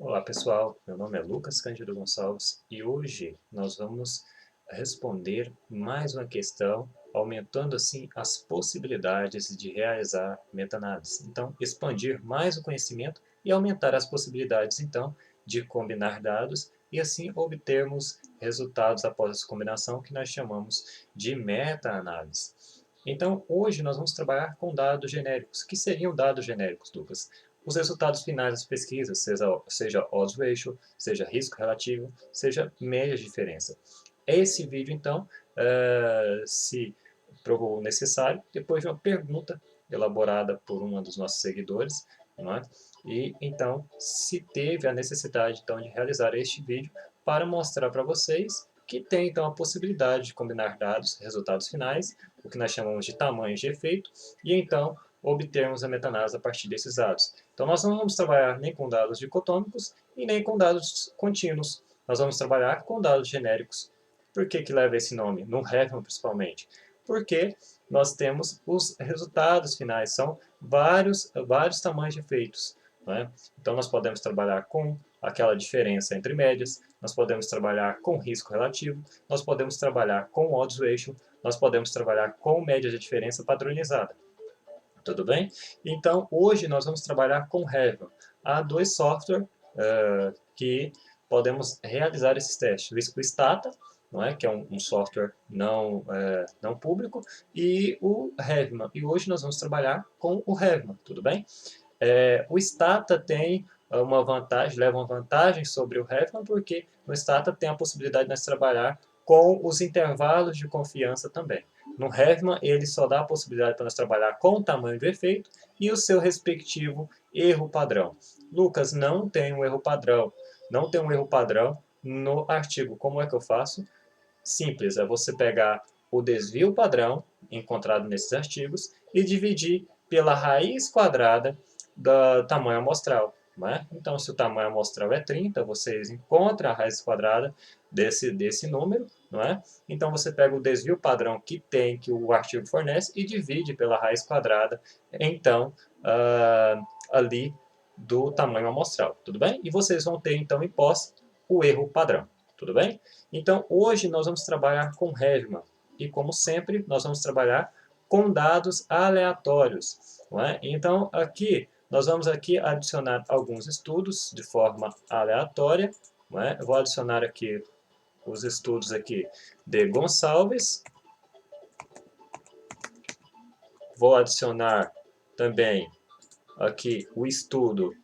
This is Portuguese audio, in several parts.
Olá pessoal, meu nome é Lucas Cândido Gonçalves e hoje nós vamos responder mais uma questão, aumentando assim as possibilidades de realizar meta-análise. Então, expandir mais o conhecimento e aumentar as possibilidades então de combinar dados e assim obtermos resultados após essa combinação que nós chamamos de meta-análise. Então, hoje nós vamos trabalhar com dados genéricos. O que seriam dados genéricos, Lucas? Os resultados finais das pesquisas, seja odds ratio, seja risco relativo, seja média de diferença. Esse vídeo, então, se provou necessário, depois de uma pergunta elaborada por um dos nossos seguidores, não é? E então se teve a necessidade então de realizar este vídeo para mostrar para vocês que tem então a possibilidade de combinar dados, resultados finais, o que nós chamamos de tamanhos de efeito, e então obtermos a meta-análise a partir desses dados. Então nós não vamos trabalhar nem com dados dicotômicos e nem com dados contínuos. Nós vamos trabalhar com dados genéricos. Por que que leva esse nome? No Revit principalmente. Porque nós temos os resultados finais, são vários tamanhos de efeitos. Não é? Então nós podemos trabalhar com aquela diferença entre médias, nós podemos trabalhar com risco relativo, nós podemos trabalhar com odds ratio, nós podemos trabalhar com média de diferença padronizada. Tudo bem? Então, hoje nós vamos trabalhar com Revit. Há dois softwares que podemos realizar esses testes. O Stata, não é? Que é um software não público, e o Revit. E hoje nós vamos trabalhar com o Revit, tudo bem? O Stata tem uma vantagem, leva uma vantagem sobre o Revit, porque no Stata tem a possibilidade de nós trabalhar com os intervalos de confiança também. No Revit, ele só dá a possibilidade para nós trabalhar com o tamanho do efeito e o seu respectivo erro padrão. Lucas, não tem um erro padrão. Não tem um erro padrão no artigo. Como é que eu faço? Simples, é você pegar o desvio padrão encontrado nesses artigos e dividir pela raiz quadrada do tamanho amostral. Não é? Então, se o tamanho amostral é 30, vocês encontram a raiz quadrada desse número, não é? Então, você pega o desvio padrão que o artigo fornece e divide pela raiz quadrada, então, ali do tamanho amostral, tudo bem? E vocês vão ter, então, em posse, o erro padrão, tudo bem? Então, hoje nós vamos trabalhar com Revit e, como sempre, nós vamos trabalhar com dados aleatórios. Não é? Então, aqui, nós vamos aqui adicionar alguns estudos de forma aleatória. Não é? Eu vou adicionar aqui os estudos aqui de Gonçalves. Vou adicionar também aqui o estudo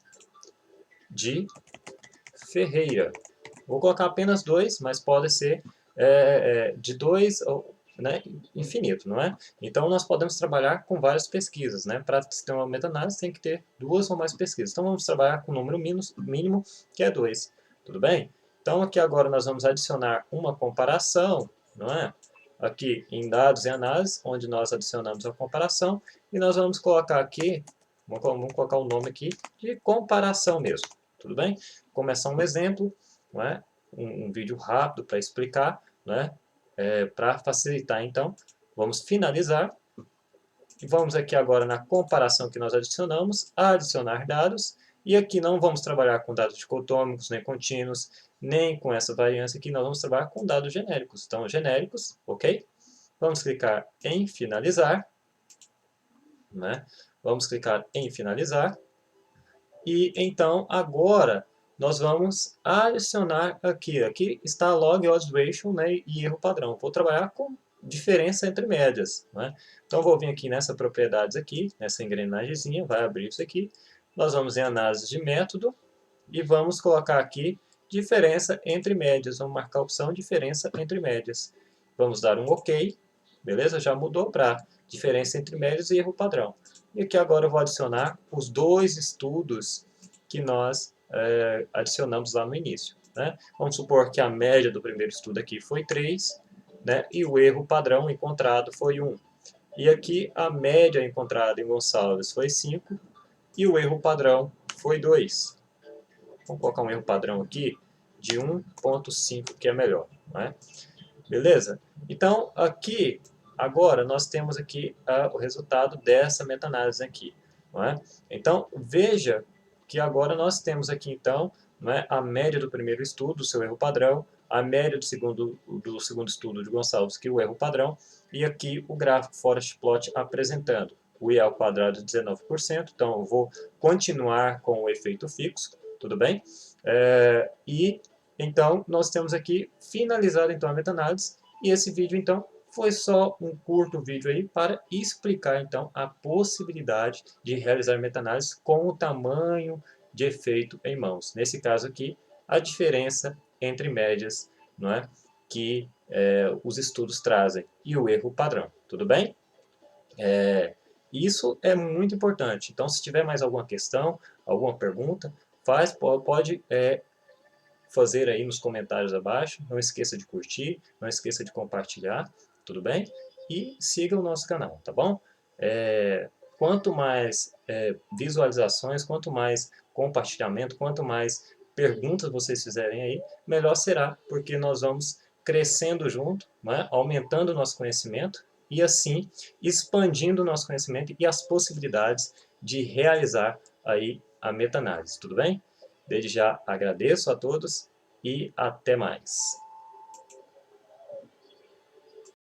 de Ferreira. Vou colocar apenas dois, mas pode ser de dois, né, infinito, não é? Então, nós podemos trabalhar com várias pesquisas, né? Para ter uma meta-análise, tem que ter duas ou mais pesquisas. Então, vamos trabalhar com o número mínimo, que é 2. Tudo bem? Então, aqui agora nós vamos adicionar uma comparação, não é? Aqui em dados e análise, onde nós adicionamos a comparação, e nós vamos colocar aqui, vamos colocar o nome aqui de comparação mesmo. Tudo bem? Começar um exemplo, não é? Um vídeo rápido para explicar, né? Para facilitar, então, vamos finalizar. E vamos aqui agora na comparação que nós adicionamos, adicionar dados. E aqui não vamos trabalhar com dados dicotômicos, nem contínuos, nem com essa variância aqui. Nós vamos trabalhar com dados genéricos. Então, genéricos, ok? Vamos clicar em finalizar. Né? Vamos clicar em finalizar. E então, agora, nós vamos adicionar aqui. Aqui está log odds ratio, né, e erro padrão. Vou trabalhar com diferença entre médias. Né? Então, vou vir aqui nessa propriedades aqui, nessa engrenagemzinha, vai abrir isso aqui. Nós vamos em análise de método e vamos colocar aqui diferença entre médias. Vamos marcar a opção diferença entre médias. Vamos dar um OK. Beleza? Já mudou para diferença entre médias e erro padrão. E aqui agora eu vou adicionar os dois estudos que nós adicionamos lá no início. Né? Vamos supor que a média do primeiro estudo aqui foi 3, né? E o erro padrão encontrado foi 1. E aqui a média encontrada em Gonçalves foi 5 e o erro padrão foi 2. Vamos colocar um erro padrão aqui de 1,5, que é melhor. Né? Beleza? Então, aqui, agora, nós temos aqui o resultado dessa meta-análise aqui. Não é? Então, veja que agora nós temos aqui, então, não é, a média do primeiro estudo, o seu erro padrão, a média do segundo estudo de Gonçalves, que é o erro padrão, e aqui o gráfico Forest Plot apresentando o I ao quadrado de 19%, então eu vou continuar com o efeito fixo, tudo bem? E então nós temos aqui finalizado então a meta-análise, e esse vídeo então foi só um curto vídeo aí para explicar então a possibilidade de realizar meta-análise com o tamanho de efeito em mãos. Nesse caso aqui, a diferença entre médias, não é, que os estudos trazem e o erro padrão. Tudo bem? Isso é muito importante. Então, se tiver mais alguma questão, alguma pergunta, pode fazer aí nos comentários abaixo. Não esqueça de curtir, não esqueça de compartilhar, tudo bem? E siga o nosso canal, tá bom? Quanto mais visualizações, quanto mais compartilhamento, quanto mais perguntas vocês fizerem aí, melhor será, porque nós vamos crescendo junto, né? Aumentando o nosso conhecimento e assim expandindo o nosso conhecimento e as possibilidades de realizar aí a meta-análise, tudo bem? Desde já agradeço a todos e até mais.